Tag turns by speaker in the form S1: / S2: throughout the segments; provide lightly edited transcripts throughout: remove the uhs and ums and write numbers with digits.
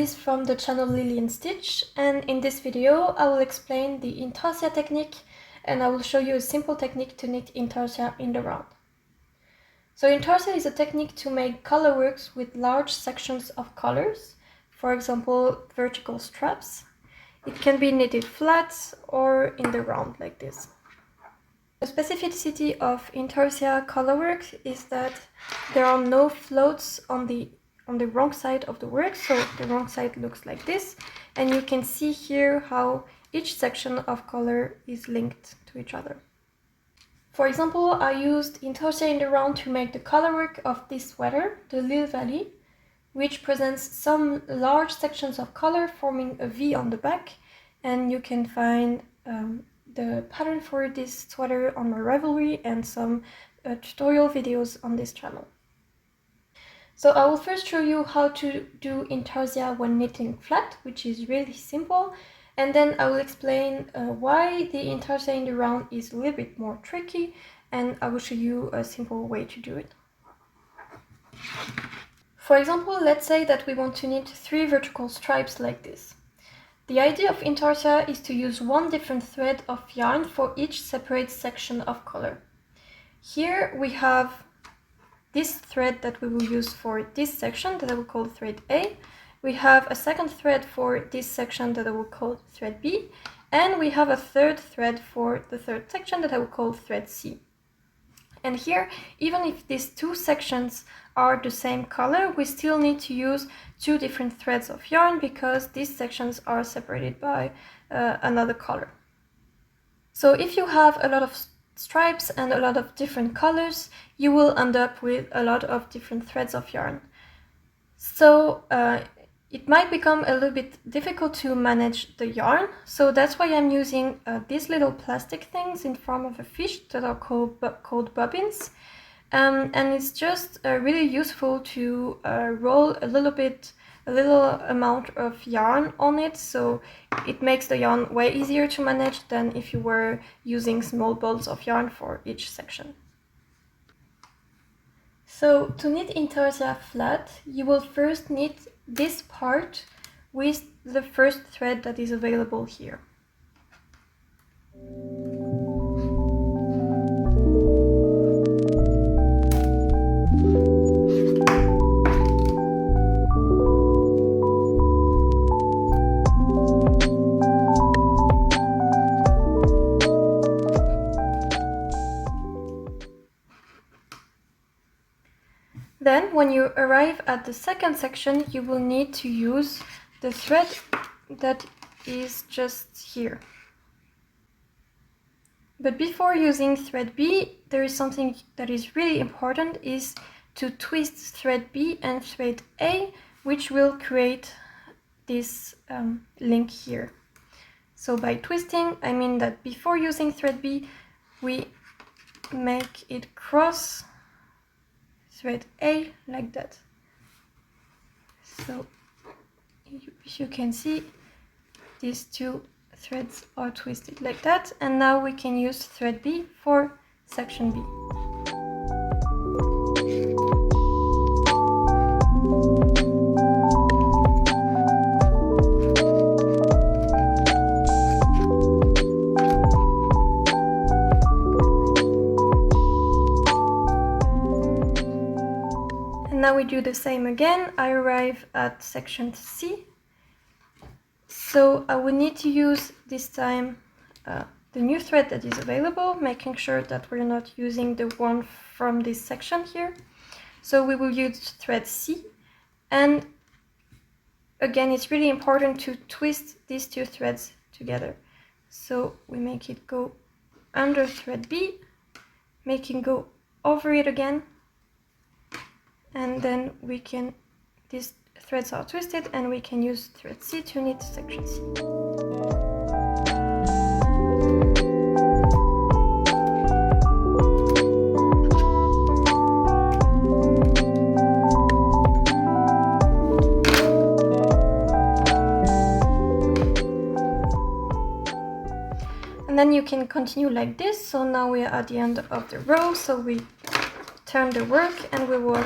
S1: Elise from the channel Lily and Stitch, and in this video I will explain the Intarsia technique and I will show you a simple technique to knit Intarsia in the round. So Intarsia is a technique to make colorworks with large sections of colors, for example vertical straps. It can be knitted flat or in the round like this. The specificity of Intarsia colorworks is that there are no floats on the wrong side of the work, so the wrong side looks like this, and you can see here how each section of color is linked to each other. For example, I used Intarsia in the round to make the colorwork of this sweater, the Lil'Valley, which presents some large sections of color forming a V on the back, and you can find the pattern for this sweater on my Ravelry and some tutorial videos on this channel. So I will first show you how to do Intarsia when knitting flat, which is really simple, and then I will explain why the Intarsia in the round is a little bit more tricky, and I will show you a simple way to do it. For example, let's say that we want to knit 3 vertical stripes like this. The idea of Intarsia is to use one different thread of yarn for each separate section of color. Here we have this thread that we will use for this section that I will call thread A. We have a second thread for this section that I will call thread B, and we have a third thread for the third section that I will call thread C. And here, even if these 2 sections are the same color, we still need to use 2 different threads of yarn because these sections are separated by another color. So if you have a lot of stripes and a lot of different colors, you will end up with a lot of different threads of yarn. So it might become a little bit difficult to manage the yarn, so that's why I'm using these little plastic things in form of a fish that are called bobbins, and it's just really useful to roll a little amount of yarn on it, so it makes the yarn way easier to manage than if you were using small balls of yarn for each section. So to knit Intarsia flat, you will first knit this part with the first thread that is available here. Then, when you arrive at the second section, you will need to use the thread that is just here. But before using thread B, there is something that is really important, is to twist thread B and thread A, which will create this link here. So by twisting, I mean that before using thread B, we make it cross thread A like that. So if you can see, these 2 threads are twisted like that, and now we can use thread B for section B. Now we do the same again. I arrive at section C. So I will need to use this time the new thread that is available, making sure that we're not using the one from this section here. So we will use thread C, and again it's really important to twist these 2 threads together. So we make it go under thread B, make it go over it again, and then these threads are twisted and we can use thread C to knit section C. And then you can continue like this. So now we are at the end of the row, so we turn the work and we will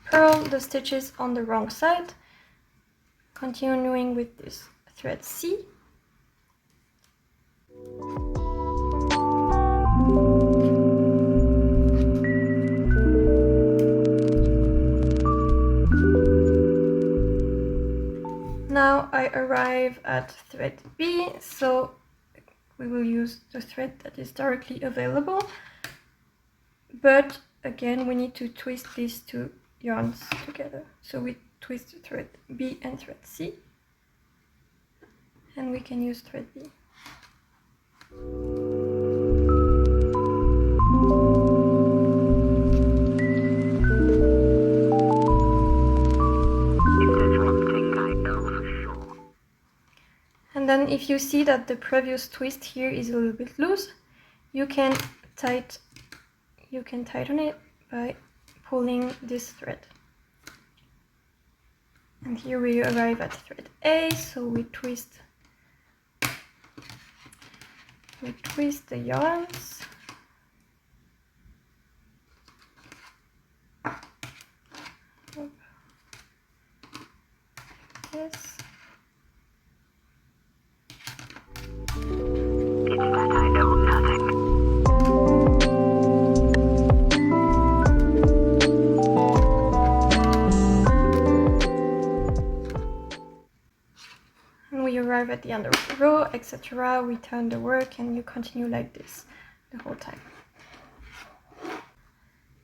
S1: purl the stitches on the wrong side. continuing with this thread C. Now I arrive at thread B, so we will use the thread that is directly available, but again we need to twist these two yarns together. So we twist thread B and thread C, and we can use thread B. And then if you see that the previous twist here is a little bit loose, you can tighten it by pulling this thread. And here we arrive at thread A, so we twist the yarns. Yes. We arrive at the end of the row, etc. We turn the work and you continue like this the whole time.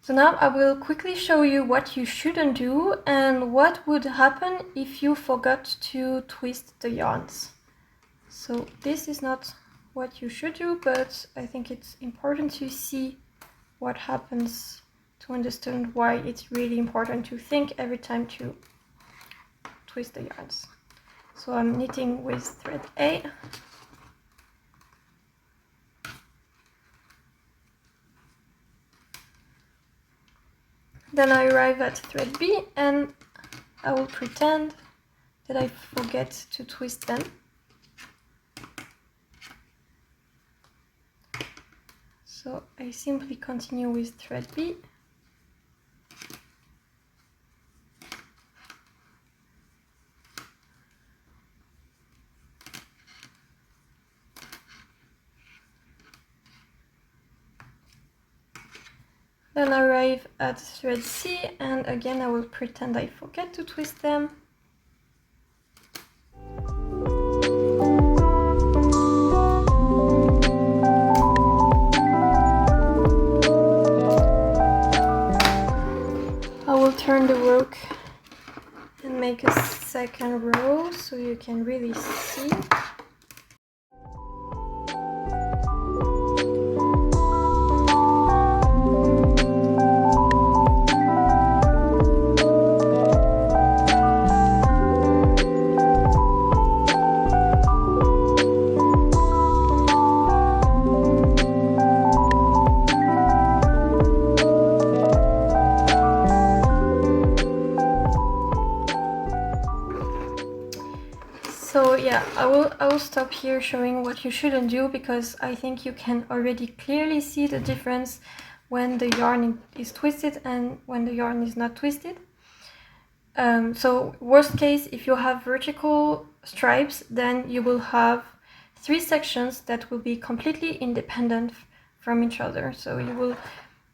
S1: So now I will quickly show you what you shouldn't do and what would happen if you forgot to twist the yarns. So this is not what you should do, but I think it's important to see what happens to understand why it's really important to think every time to twist the yarns. So I'm knitting with thread A. Then I arrive at thread B and I will pretend that I forget to twist them. So I simply continue with thread B. Then I arrive at thread C and again I will pretend I forget to twist them. I will turn the work and make a second row so you can really see. So yeah, I will stop here showing what you shouldn't do, because I think you can already clearly see the difference when the yarn is twisted and when the yarn is not twisted. So worst case, if you have vertical stripes, then you will have 3 sections that will be completely independent from each other. So you will,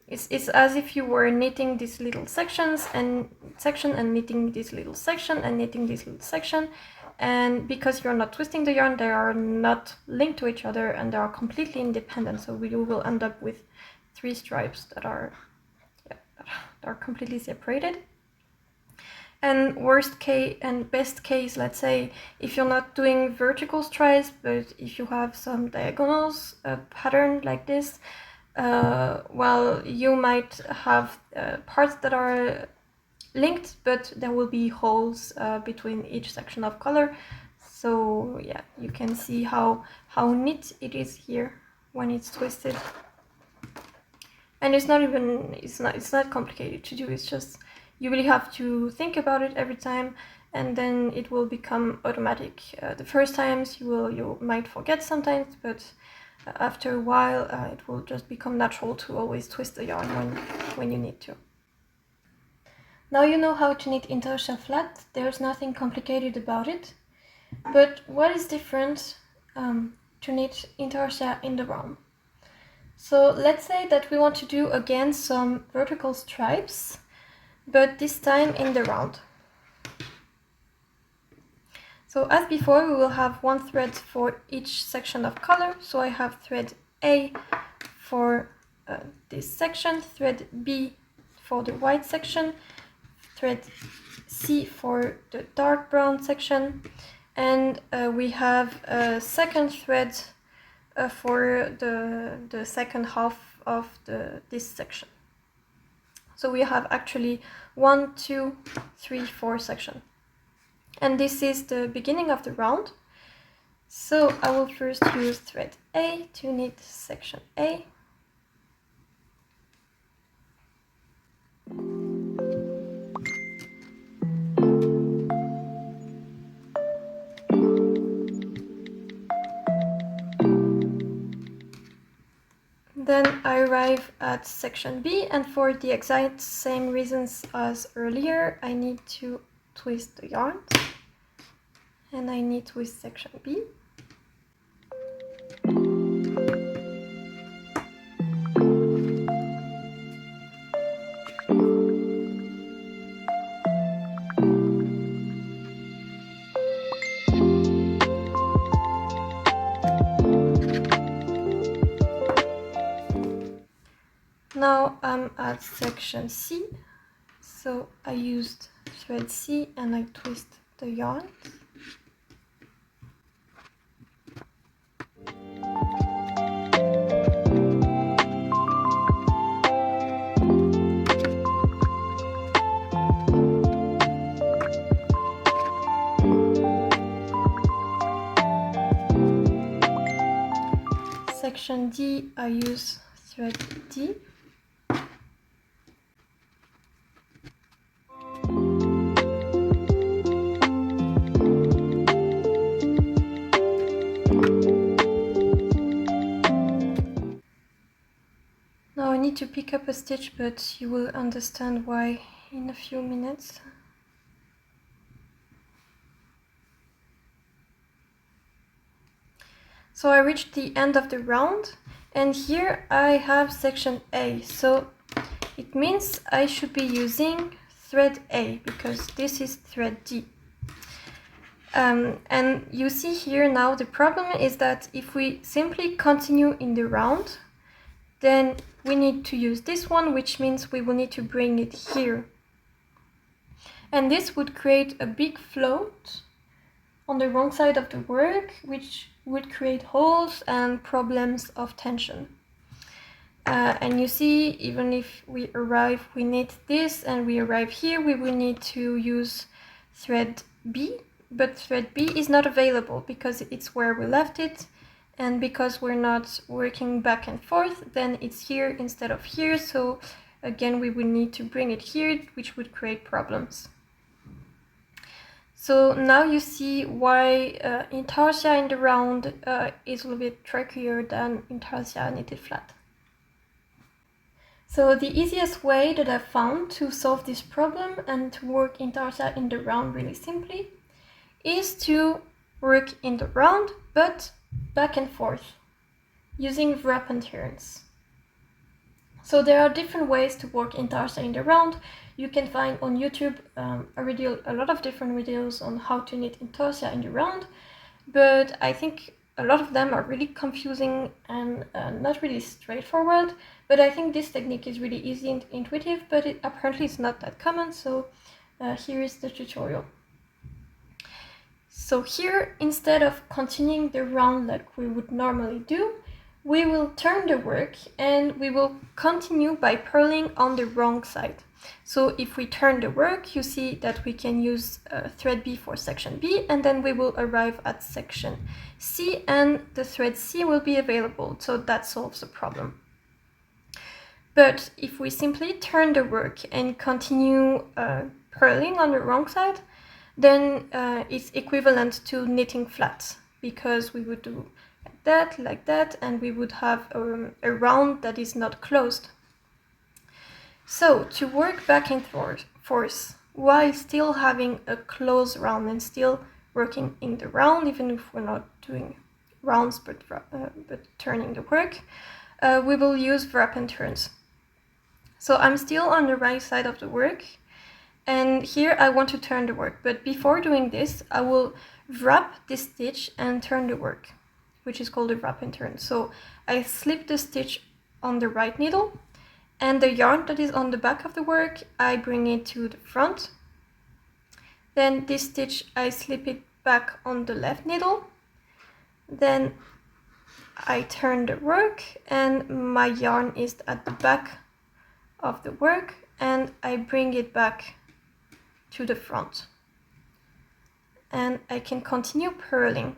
S1: it's as if you were knitting these little sections and knitting this little section and knitting this little section. And because you're not twisting the yarn, they are not linked to each other and they are completely independent. So you will end up with 3 stripes that are completely separated. And worst case and best case, let's say, if you're not doing vertical stripes, but if you have some diagonals pattern like this, well, you might have parts that are linked, but there will be holes between each section of color. So yeah, you can see how neat it is here when it's twisted. And it's not complicated to do. It's just you really have to think about it every time, and then it will become automatic. The first times you might forget sometimes, but after a while it will just become natural to always twist the yarn when you need to. Now you know how to knit Intarsia flat. There's nothing complicated about it. But what is different to knit Intarsia in the round? So let's say that we want to do again some vertical stripes, but this time in the round. So as before, we will have one thread for each section of color. So I have thread A for this section, thread B for the white section, thread C for the dark brown section, and we have a second thread for the second half of this section. So we have actually 1, 2, 3, 4 sections. And this is the beginning of the round. So I will first use thread A to knit section A. Then I arrive at section B, and for the exact same reasons as earlier, I need to twist the yarn, and I knit with section B. Now I'm at section C, so I used thread C and I twist the yarn. Section D, I use thread D. Now I need to pick up a stitch, but you will understand why in a few minutes. So I reached the end of the round, and here I have section A. So it means I should be using thread A because this is thread D. And you see here now the problem is that if we simply continue in the round, then we need to use this one, which means we will need to bring it here. And this would create a big float on the wrong side of the work, which would create holes and problems of tension. And you see, even if we knit this and we arrive here, we will need to use thread B, but thread B is not available because it's where we left it, and because we're not working back and forth, then it's here instead of here, so again we will need to bring it here, which would create problems. So now you see why Intarsia in the round is a little bit trickier than Intarsia knitted flat. So the easiest way that I've found to solve this problem and to work Intarsia in the round really simply is to work in the round but back and forth using wrap and turns. So there are different ways to work Intarsia in the round. You can find on YouTube a lot of different videos on how to knit Intarsia in the round, but I think a lot of them are really confusing and not really straightforward. But I think this technique is really easy and intuitive, but apparently it's not that common, so here is the tutorial. So here, instead of continuing the round like we would normally do, we will turn the work and we will continue by purling on the wrong side. So if we turn the work, you see that we can use thread B for section B, and then we will arrive at section C and the thread C will be available, so that solves the problem. But if we simply turn the work and continue purling on the wrong side, then it's equivalent to knitting flat, because we would do like that, and we would have a round that is not closed. So to work back and force while still having a close round and still working in the round, even if we're not doing rounds but turning the work, we will use wrap and turns. So I'm still on the right side of the work, and here I want to turn the work, but before doing this I will wrap this stitch and turn the work, which is called a wrap and turn. So I slip the stitch on the right needle, and the yarn that is on the back of the work, I bring it to the front. Then this stitch, I slip it back on the left needle. Then I turn the work, and my yarn is at the back of the work, and I bring it back to the front. And I can continue purling.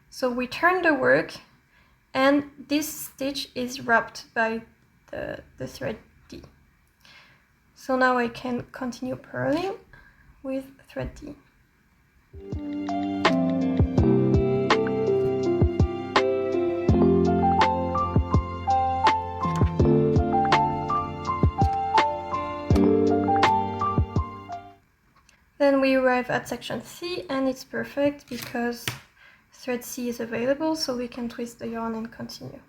S1: So we turn the work, and this stitch is wrapped by the thread D. So now I can continue purling with thread D. Then we arrive at section C, and it's perfect because thread C is available, so we can twist the yarn and continue.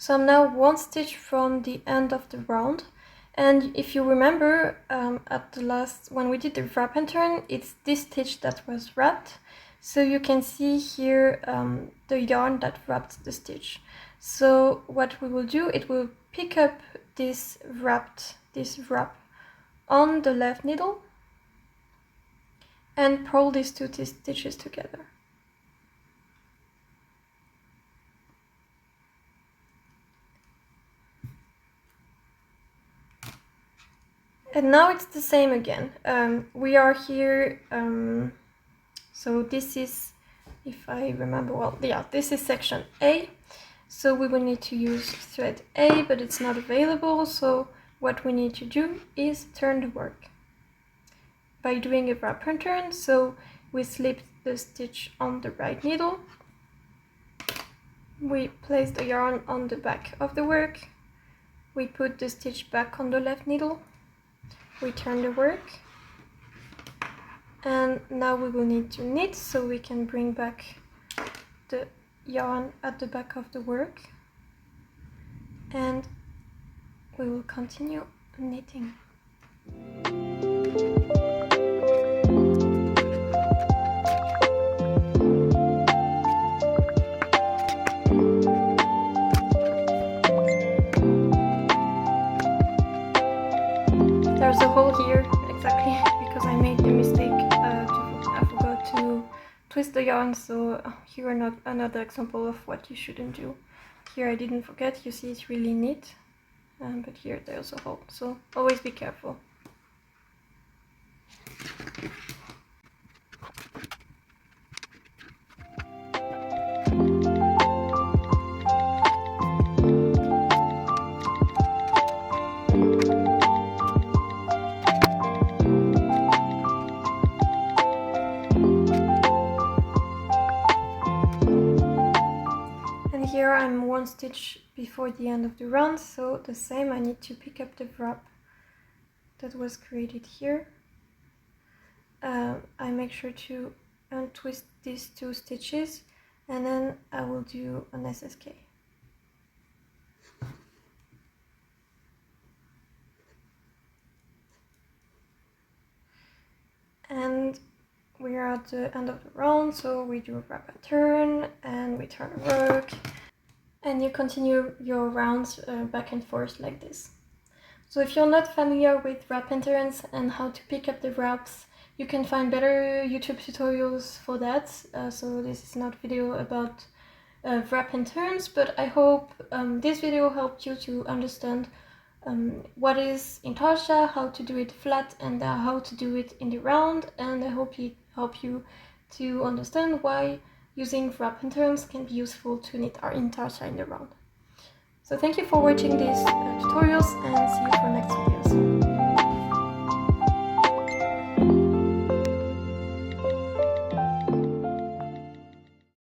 S1: So I'm now one stitch from the end of the round, and if you remember at the last, when we did the wrap and turn, it's this stitch that was wrapped. So you can see here the yarn that wrapped the stitch. So what we will do, it will pick up this wrap on the left needle and purl these two stitches together. And now it's the same again. We are here, so this is, if I remember well, yeah, this is section A. So we will need to use thread A, but it's not available. So what we need to do is turn the work by doing a wrap and turn. So we slip the stitch on the right needle. We place the yarn on the back of the work. We put the stitch back on the left needle. We turn the work, and now we will need to knit, so we can bring back the yarn at the back of the work, and we will continue knitting. There's a hole here, exactly, because I made the mistake, I forgot to twist the yarn, so here another example of what you shouldn't do. Here I didn't forget, you see it's really neat, but here there's a hole, so always be careful. Here I'm one stitch before the end of the round, so the same, I need to pick up the wrap that was created here. I make sure to untwist these two stitches, and then I will do an SSK. And we are at the end of the round, so we do a wrap and turn, and we turn the work. and you continue your rounds back and forth like this. So if you're not familiar with wrap patterns and how to pick up the wraps, you can find better YouTube tutorials for that. So this is not a video about wrap patterns, but I hope this video helped you to understand what is intarsia, how to do it flat, and how to do it in the round, and I hope it helped you to understand why using wrap patterns can be useful to knit our intarsia in the round. So thank you for watching these tutorials, and see you for next videos.